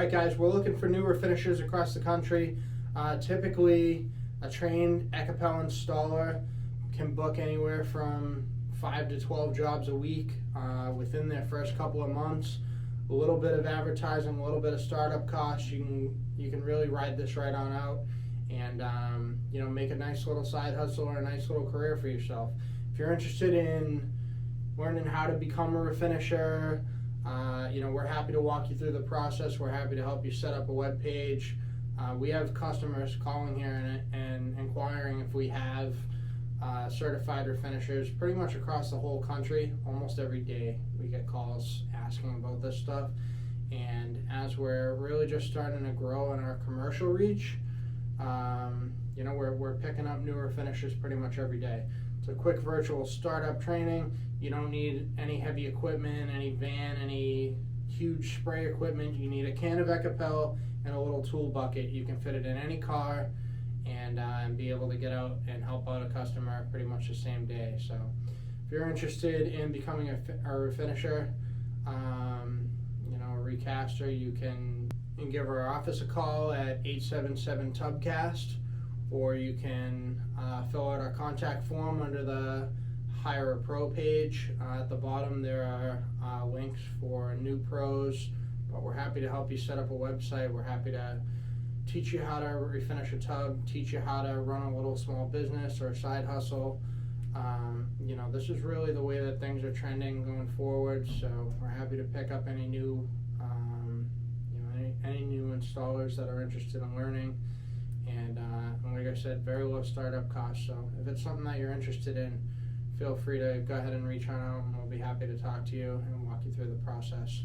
Alright guys, we're looking for new refinishers across the country. Typically, a trained Ekopel installer can book anywhere from 5 to 12 jobs a week within their first couple of months. A little bit of advertising, a little bit of startup costs. You can really ride this right on out and make a nice little side hustle or a nice little career for yourself. If you're interested in learning how to become a refinisher, we're happy to walk you through the process. We're happy to help you set up a web page. We have customers calling here and inquiring if we have certified refinishers pretty much across the whole country. Almost every day we get calls asking about this stuff, and as we're really just starting to grow in our commercial reach, we're picking up newer finishers pretty much every day. It's a quick virtual startup training. You don't need any heavy equipment, any van, any huge spray equipment. You need a can of Ekopel and a little tool bucket. You can fit it in any car and be able to get out and help out a customer pretty much the same day. So if you're interested in becoming a refinisher, a recaster, you can give our office a call at 877-TUBCAST, or you can fill out our contact form under the Hire a Pro page. At the bottom there are links for new pros, but we're happy to help you set up a website. We're happy to teach you how to refinish a tub, teach you how to run a little small business or a side hustle. This is really the way that things are trending going forward, so we're happy to pick up any new any new installers that are interested in learning. And like I said, very low startup costs. So if it's something that you're interested in, feel free to go ahead and reach out, and we'll be happy to talk to you and walk you through the process.